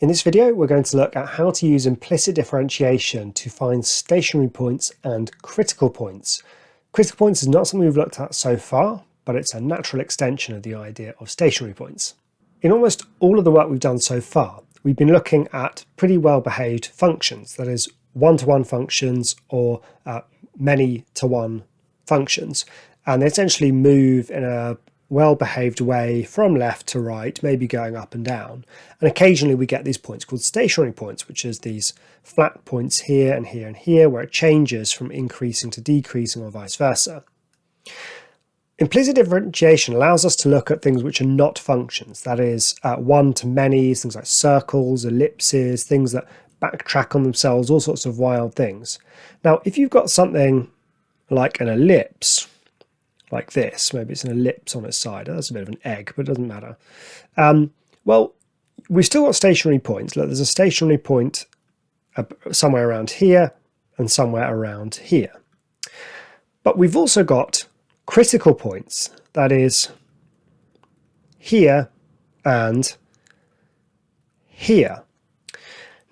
In this video, we're going to look at how to use implicit differentiation to find stationary points and critical points. Critical points is not something we've looked at so far, but it's a natural extension of the idea of stationary points. In almost all of the work we've done so far, we've been looking at pretty well-behaved functions, that is, one-to-one functions or many-to-one functions, and they essentially move in a well-behaved way from left to right, maybe going up and down. And occasionally we get these points called stationary points, which is these flat points here and here and here, where it changes from increasing to decreasing or vice versa. Implicit differentiation allows us to look at things which are not functions, that is, one-to-many, things like circles, ellipses, things that backtrack on themselves, all sorts of wild things. Now, if you've got something like an ellipse, like this, maybe it's an ellipse on its side, that's a bit of an egg, but it doesn't matter. Well, we've still got stationary points. Look, there's a stationary point somewhere around here and somewhere around here. But we've also got critical points, that is here and here.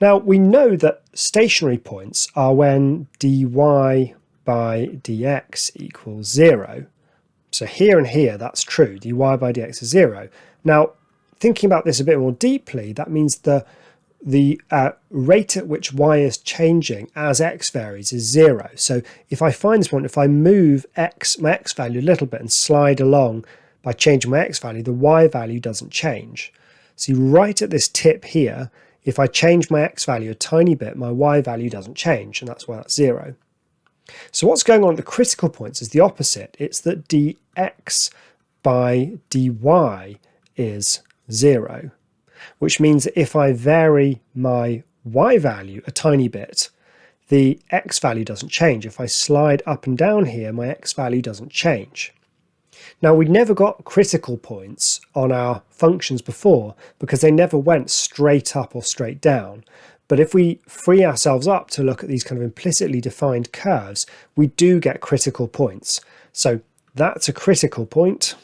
Now, we know that stationary points are when dy by dx equals 0. So here and here, that's true. dy by dx is 0. Now, thinking about this a bit more deeply, that means the rate at which y is changing as x varies is 0. So if I find this point, if I move my x value a little bit and slide along by changing my x value, the y value doesn't change. See, right at this tip here, if I change my x value a tiny bit, my y value doesn't change, and that's why that's 0. So what's going on at the critical points is the opposite. It's that dx by dy is 0, which means that if I vary my y value a tiny bit, the x value doesn't change. If I slide up and down here, my x value doesn't change. Now, we never got critical points on our functions before because they never went straight up or straight down. But if we free ourselves up to look at these kind of implicitly defined curves, we do get critical points. So that's a critical point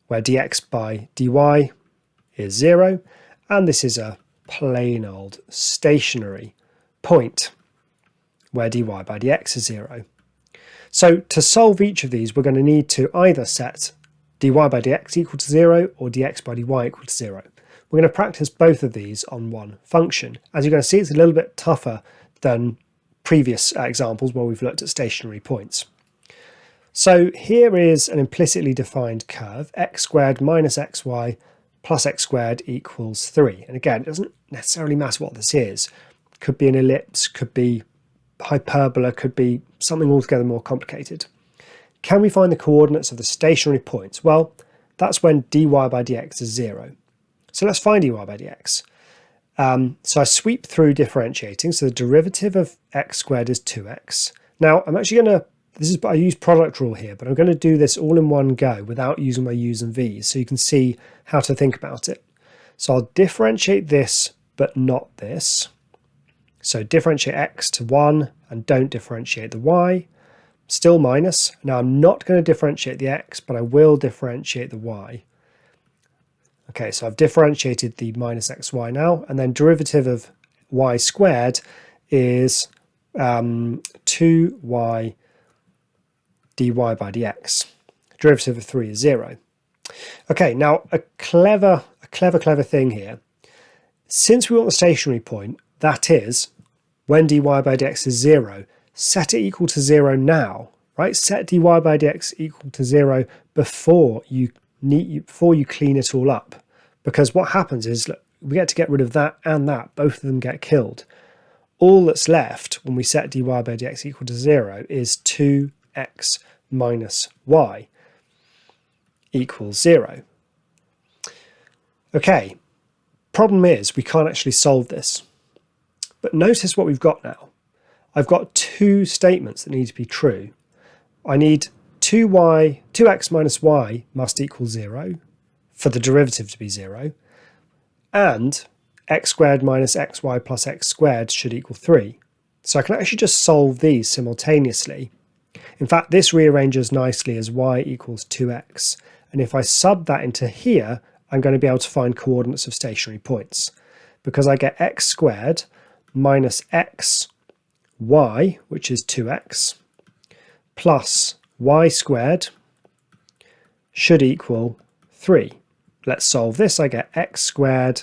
where dx by dy is 0, and this is a plain old stationary point where dy by dx is 0. So to solve each of these, we're going to need to either set dy by dx equal to 0 or dx by dy equal to 0. We're going to practice both of these on one function. As you're going to see, it's a little bit tougher than previous examples where we've looked at stationary points. So here is an implicitly defined curve, x squared minus xy plus x squared equals 3. And again, it doesn't necessarily matter what this is. It could be an ellipse, could be hyperbola, could be something altogether more complicated. Can we find the coordinates of the stationary points? Well, that's when dy by dx is 0. So let's find dy by dx. So I sweep through differentiating. So the derivative of x squared is 2x. Now, I'm actually going to, I use product rule here, but I'm going to do this all in one go without using my u's and v's, so you can see how to think about it. So I'll differentiate this, but not this. So differentiate x to 1 and don't differentiate the y. Still minus. Now I'm not going to differentiate the x, but I will differentiate the y. Okay, so I've differentiated the minus xy now, and then derivative of y squared is 2y dy by dx. Derivative of 3 is 0. Okay, now a clever thing here. Since we want the stationary point, that is, when dy by dx is 0, set it equal to 0 now, right? Set dy by dx equal to 0 before you clean it all up. Because what happens is, look, we get to get rid of that and that. Both of them get killed. All that's left when we set dy by dx equal to 0 is 2x minus y equals 0. Okay, problem is we can't actually solve this. But notice what we've got now. I've got two statements that need to be true. I need 2x minus y must equal 0 for the derivative to be 0, and x squared minus xy plus x squared should equal 3. So I can actually just solve these simultaneously. In fact, this rearranges nicely as y equals 2x And if I sub that into here, I'm going to be able to find coordinates of stationary points, because I get x squared minus x y, which is 2x, plus y squared should equal 3. Let's solve this. I get x squared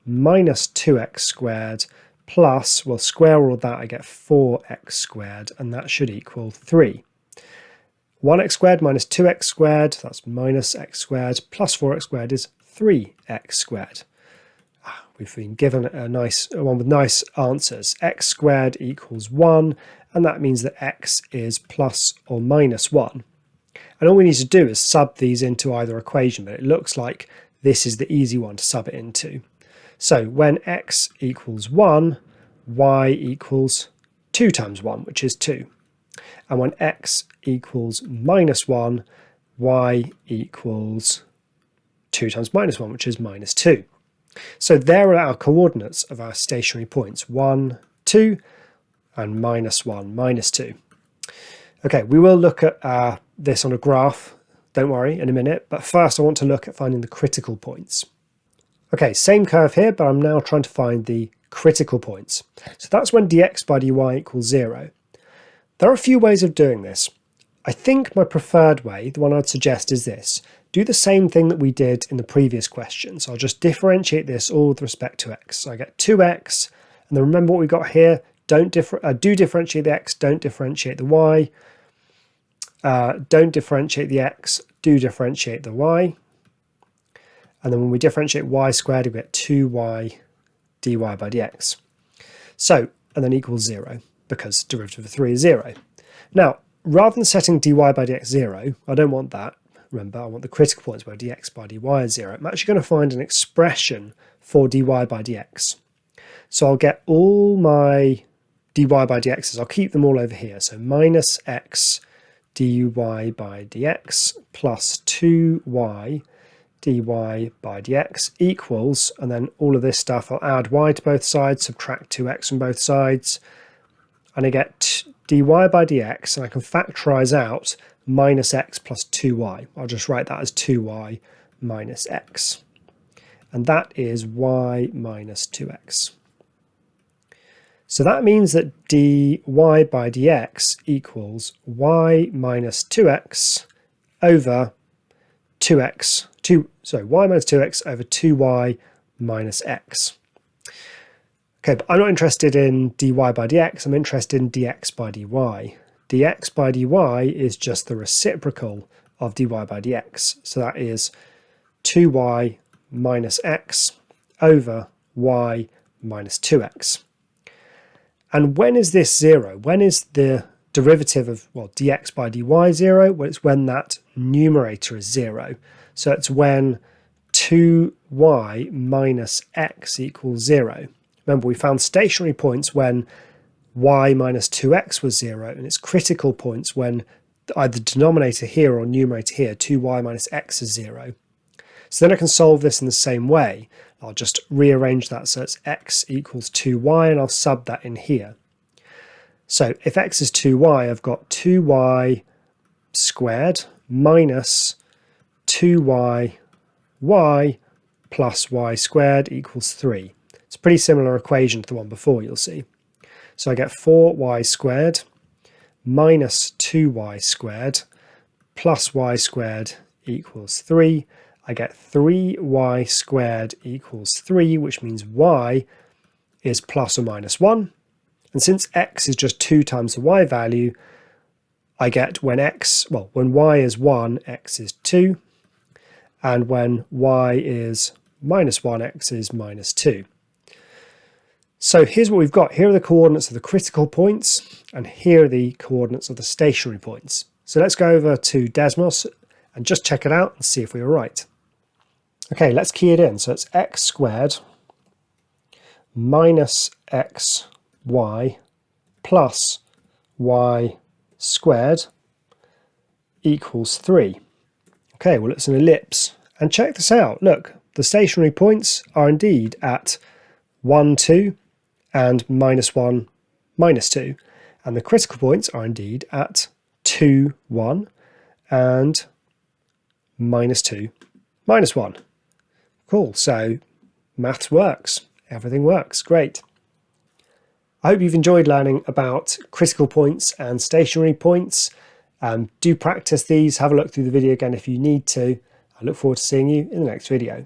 minus 2x squared plus, well, square all of that, I get 4x squared, and that should equal 3. 1x squared minus 2x squared, that's minus x squared, plus 4x squared is 3x squared. We've been given a nice one with nice answers. X squared equals 1, and that means that x is plus or minus 1. And all we need to do is sub these into either equation, but it looks like this is the easy one to sub it into. So when x equals 1, y equals 2 times 1, which is 2. And when x equals minus 1, y equals 2 times minus 1, which is minus 2. So there are our coordinates of our stationary points, 1, 2, and minus 1, minus 2. Okay, we will look at this on a graph, don't worry, in a minute, but first I want to look at finding the critical points. Okay, same curve here, but I'm now trying to find the critical points. So that's when dx by dy equals 0. There are a few ways of doing this. I think my preferred way, the one I'd suggest, is this. Do the same thing that we did in the previous question. So I'll just differentiate this all with respect to x. So I get 2x, and then remember what we got here. Do differentiate the x, don't differentiate the y. Don't differentiate the x, do differentiate the y. And then when we differentiate y squared, we get 2y dy by dx. So, and then equals 0, because derivative of 3 is 0. Now, rather than setting dy by dx 0, I don't want that. Remember, I want the critical points where dx by dy is 0. I'm actually going to find an expression for dy by dx. So I'll get all my dy by dx's. I'll keep them all over here. So minus x dy by dx plus 2y dy by dx equals, and then all of this stuff, I'll add y to both sides, subtract 2x from both sides, and I get dy by dx, and I can factorize out minus x plus 2y. I'll just write that as 2y minus x. And that is y minus 2x. So that means that dy by dx equals y minus 2x over 2x, y minus 2x over 2y minus x. Okay, but I'm not interested in dy by dx, I'm interested in dx by dy. Dx by dy is just the reciprocal of dy by dx. So that is 2y minus x over y minus 2x. And when is this 0? When is the derivative of, well, dx by dy 0? Well, it's when that numerator is 0. So it's when 2y minus x equals 0. Remember, we found stationary points when y minus 2x was 0, and it's critical points when either denominator here or numerator here, 2y minus x is 0. So then I can solve this in the same way. I'll just rearrange that so it's x equals 2y, and I'll sub that in here. So if x is 2y, I've got 2y squared minus 2y plus y squared equals 3. It's a pretty similar equation to the one before, you'll see. So I get 4y squared minus 2y squared plus y squared equals 3. I get 3y squared equals 3, which means y is plus or minus 1. And since x is just 2 times the y value, I get when y is 1, x is 2. And when y is minus 1, x is minus 2. So here's what we've got. Here are the coordinates of the critical points, and here are the coordinates of the stationary points. So let's go over to Desmos and just check it out and see if we were right. Okay, let's key it in. So it's x squared minus xy plus y squared equals 3. Okay, well, it's an ellipse. And check this out. Look, the stationary points are indeed at 1, 2 and minus 1, minus 2. And the critical points are indeed at 2, 1 and minus 2, minus 1. Cool, so maths works. Everything works. Great. I hope you've enjoyed learning about critical points and stationary points. Do practice these. Have a look through the video again if you need to. I look forward to seeing you in the next video.